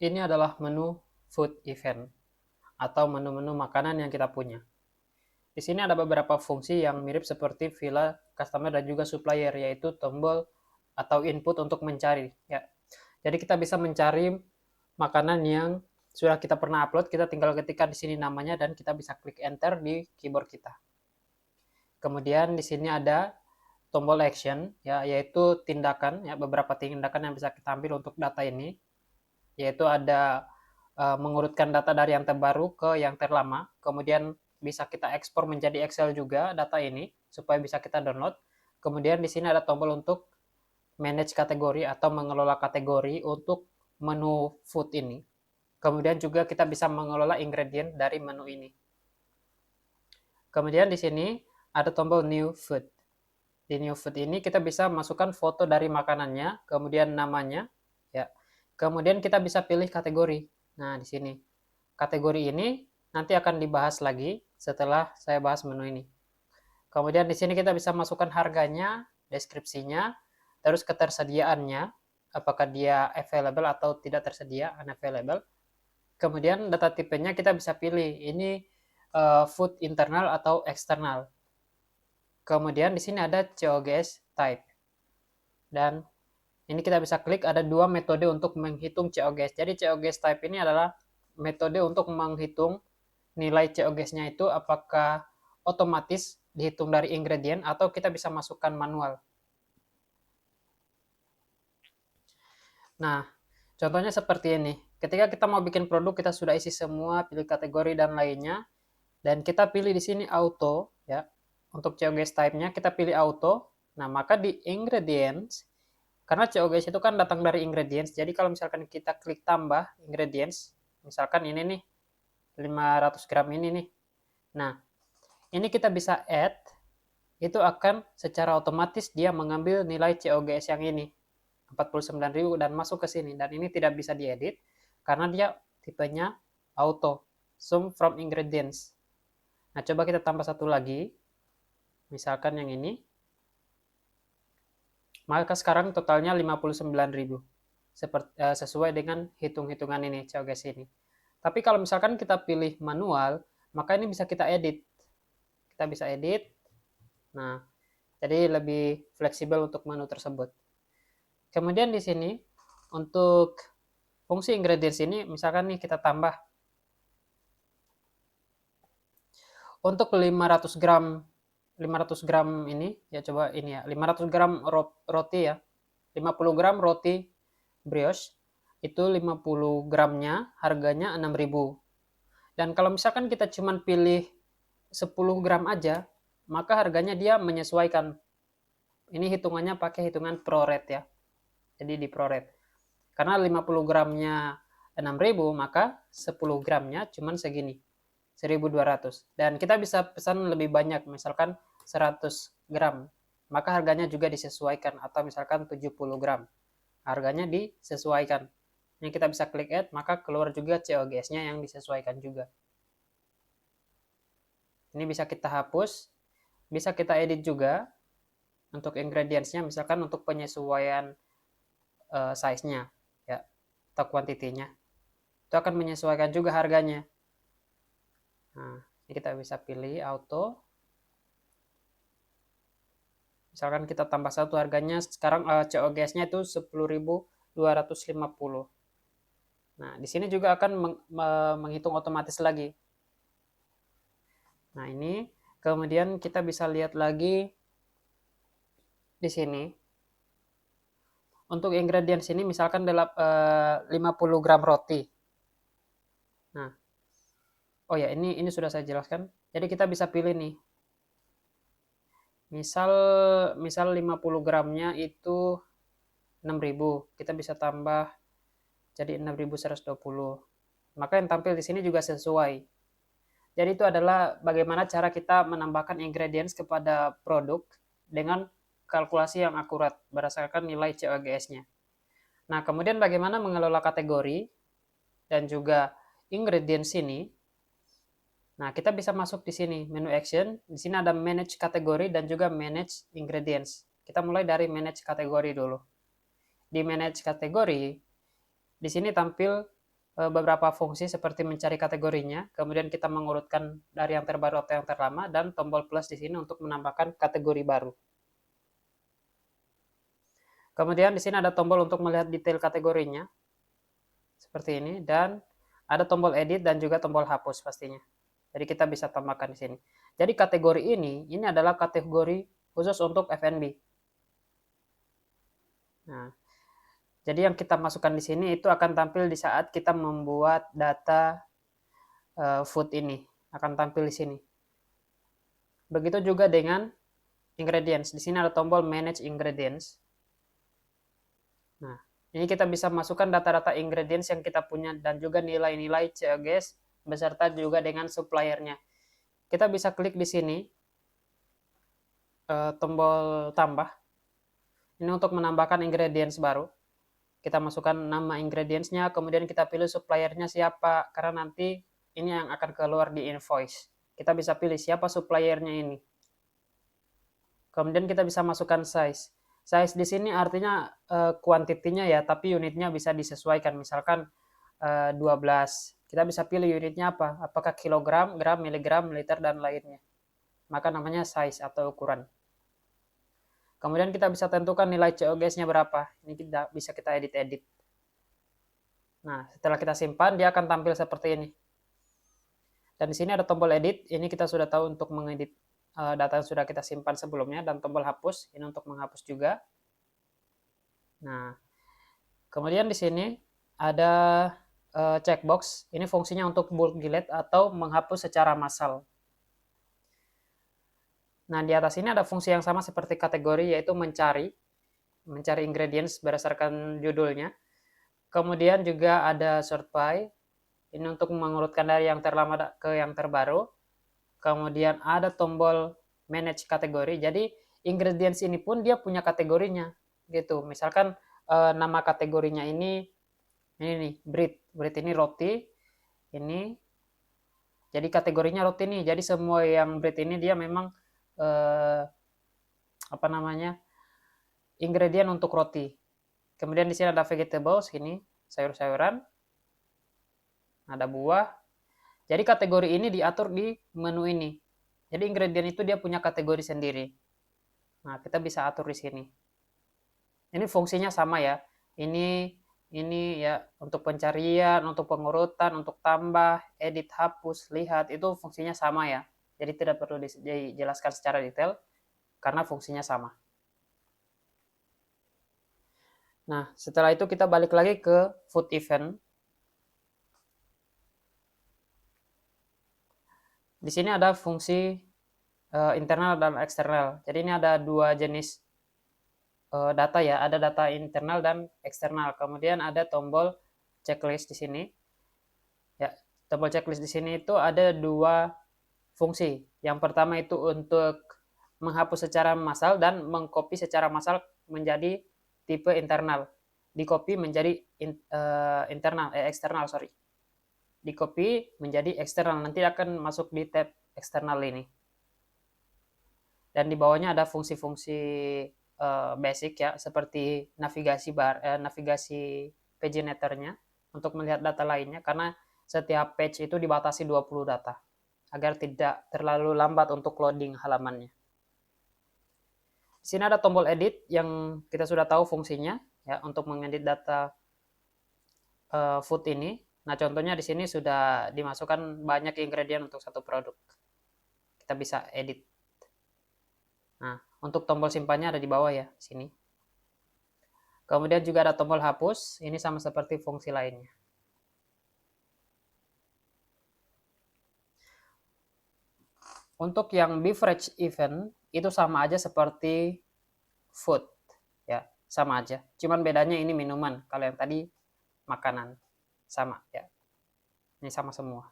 Ini adalah menu food event atau menu-menu makanan yang kita punya. Di sini ada beberapa fungsi yang mirip seperti villa, customer, dan juga supplier, yaitu tombol atau input untuk mencari. Ya. Jadi kita bisa mencari makanan yang sudah kita pernah upload, kita tinggal ketikkan di sini namanya dan kita bisa klik enter di keyboard kita. Kemudian di sini ada tombol action, ya, yaitu tindakan, ya, beberapa tindakan yang bisa kita ambil untuk data ini, yaitu ada mengurutkan data dari yang terbaru ke yang terlama, kemudian bisa kita ekspor menjadi Excel juga data ini supaya bisa kita download. Kemudian di sini ada tombol untuk manage kategori atau mengelola kategori untuk menu food ini. Kemudian juga kita bisa mengelola ingredient dari menu ini. Kemudian di sini ada tombol new food. Di new food ini kita bisa masukkan foto dari makanannya, kemudian namanya, ya. Kemudian kita bisa pilih kategori. Nah, di sini. Kategori ini nanti akan dibahas lagi setelah saya bahas menu ini. Kemudian di sini kita bisa masukkan harganya, deskripsinya, terus ketersediaannya, apakah dia available atau tidak tersedia, unavailable. Kemudian data tipenya kita bisa pilih, ini food internal atau eksternal. Kemudian di sini ada COGS type. Dan ini kita bisa klik, ada dua metode untuk menghitung COGS. Jadi COGS type ini adalah metode untuk menghitung nilai COGS-nya itu apakah otomatis dihitung dari ingredient atau kita bisa masukkan manual. Nah, contohnya seperti ini. Ketika kita mau bikin produk, kita sudah isi semua, pilih kategori dan lainnya, dan kita pilih di sini auto, ya. Untuk COGS type-nya kita pilih auto. Nah, maka di ingredients, karena COGS itu kan datang dari ingredients, jadi kalau misalkan kita klik tambah ingredients, misalkan ini nih, 500 gram ini nih. Nah, ini kita bisa add, itu akan secara otomatis dia mengambil nilai COGS yang ini, 49.000 dan masuk ke sini. Dan ini tidak bisa diedit karena dia tipenya auto, sum from ingredients. Nah, coba kita tambah satu lagi, misalkan yang ini. Maka sekarang totalnya 59.000. Sesuai dengan hitung-hitungan ini, COGS ini. Tapi kalau misalkan kita pilih manual, maka ini bisa kita edit. Kita bisa edit. Nah, jadi lebih fleksibel untuk menu tersebut. Kemudian di sini untuk fungsi ingredients ini, misalkan nih kita tambah untuk 500 gram ini, ya coba ini ya, 500 gram roti ya, 50 gram roti brioche, itu 50 gramnya harganya 6.000. Dan kalau misalkan kita cuma pilih 10 gram aja, maka harganya dia menyesuaikan. Ini hitungannya pakai hitungan pro rate ya. Jadi di pro rate. Karena 50 gramnya 6.000, maka 10 gramnya cuma segini. 1.200. Dan kita bisa pesan lebih banyak, misalkan 100 gram. Maka harganya juga disesuaikan, atau misalkan 70 gram. Harganya disesuaikan. Ini kita bisa klik add, maka keluar juga COGS-nya yang disesuaikan juga. Ini bisa kita hapus, bisa kita edit juga untuk ingredients-nya, misalkan untuk penyesuaian size-nya, ya, atau kuantitinya. Itu akan menyesuaikan juga harganya. Nah, ini kita bisa pilih auto. Misalkan kita tambah satu, harganya sekarang COGS-nya itu 10.250. Nah, di sini juga akan menghitung otomatis lagi. Nah, ini kemudian kita bisa lihat lagi di sini. Untuk ingredients ini misalkan 50 gram roti. Nah, oh ya, ini sudah saya jelaskan. Jadi kita bisa pilih nih. Misal 50 gramnya itu 6.000, kita bisa tambah jadi 6.120. Maka yang tampil di sini juga sesuai. Jadi itu adalah bagaimana cara kita menambahkan ingredients kepada produk dengan kalkulasi yang akurat berdasarkan nilai COGS-nya. Nah, kemudian bagaimana mengelola kategori dan juga ingredients ini. Nah, kita bisa masuk di sini, menu action. Di sini ada manage kategori dan juga manage ingredients. Kita mulai dari manage kategori dulu. Di manage kategori, di sini tampil beberapa fungsi seperti mencari kategorinya, kemudian kita mengurutkan dari yang terbaru atau yang terlama, dan tombol plus di sini untuk menambahkan kategori baru. Kemudian di sini ada tombol untuk melihat detail kategorinya, seperti ini, dan ada tombol edit dan juga tombol hapus pastinya. Jadi kita bisa tambahkan di sini. Jadi kategori ini adalah kategori khusus untuk F&B. Nah, jadi yang kita masukkan di sini itu akan tampil di saat kita membuat data food ini, akan tampil di sini. Begitu juga dengan ingredients. Di sini ada tombol manage ingredients. Nah, ini kita bisa masukkan data-data ingredients yang kita punya dan juga nilai-nilai COGS beserta juga dengan suppliernya. Kita bisa klik di sini tombol tambah. Ini untuk menambahkan ingredients baru. Kita masukkan nama ingredientsnya, kemudian kita pilih suppliernya siapa, karena nanti ini yang akan keluar di invoice. Kita bisa pilih siapa suppliernya ini. Kemudian kita bisa masukkan size. Size di sini artinya kuantitinya ya, tapi unitnya bisa disesuaikan. Misalkan 12. Kita bisa pilih unitnya apa, apakah kilogram, gram, miligram, liter, dan lainnya. Maka namanya size atau ukuran. Kemudian kita bisa tentukan nilai COGS-nya berapa. Ini bisa kita edit-edit. Nah, setelah kita simpan, dia akan tampil seperti ini. Dan di sini ada tombol edit. Ini kita sudah tahu untuk mengedit data yang sudah kita simpan sebelumnya, dan tombol hapus. Ini untuk menghapus juga. Nah, kemudian di sini ada checkbox. Ini fungsinya untuk bulk delete atau menghapus secara massal. Nah, di atas ini ada fungsi yang sama seperti kategori, yaitu mencari ingredients berdasarkan judulnya. Kemudian juga ada sort by, ini untuk mengurutkan dari yang terlama ke yang terbaru. Kemudian ada tombol manage kategori, jadi ingredients ini pun dia punya kategorinya, gitu. Misalkan nama kategorinya ini nih, bread ini roti, ini jadi kategorinya roti nih, jadi semua yang bread ini dia memang apa namanya, ingredient untuk roti. Kemudian di sini ada vegetables, ini sayur-sayuran, ada buah. Jadi kategori ini diatur di menu ini. Jadi ingredient itu dia punya kategori sendiri. Nah, kita bisa atur di sini. Ini fungsinya sama ya. Ini ya untuk pencarian, untuk pengurutan, untuk tambah, edit, hapus, lihat, itu fungsinya sama ya. Jadi tidak perlu dijelaskan secara detail karena fungsinya sama. Nah, setelah itu kita balik lagi ke food event. Di sini ada fungsi internal dan eksternal. Jadi ini ada dua jenis data ya, ada data internal dan eksternal. Kemudian ada tombol checklist di sini. Ya, tombol checklist di sini itu ada dua fungsi. Yang pertama itu untuk menghapus secara massal dan mengcopy secara massal menjadi tipe internal. Di-copy menjadi eksternal, sorry. Di-copy menjadi eksternal. Nanti akan masuk di tab eksternal ini. Dan di bawahnya ada fungsi-fungsi basic ya, seperti navigasi paginate-nya untuk melihat data lainnya, karena setiap page itu dibatasi 20 data agar tidak terlalu lambat untuk loading halamannya. Di sini ada tombol edit yang kita sudah tahu fungsinya ya, untuk mengedit data food ini. Nah, contohnya di sini sudah dimasukkan banyak ingredient untuk satu produk. Kita bisa edit. Nah, untuk tombol simpannya ada di bawah ya, sini. Kemudian juga ada tombol hapus, ini sama seperti fungsi lainnya. Untuk yang beverage event, itu sama aja seperti food, ya, sama aja. Cuman bedanya ini minuman, kalau yang tadi makanan, sama ya. Ini sama semua.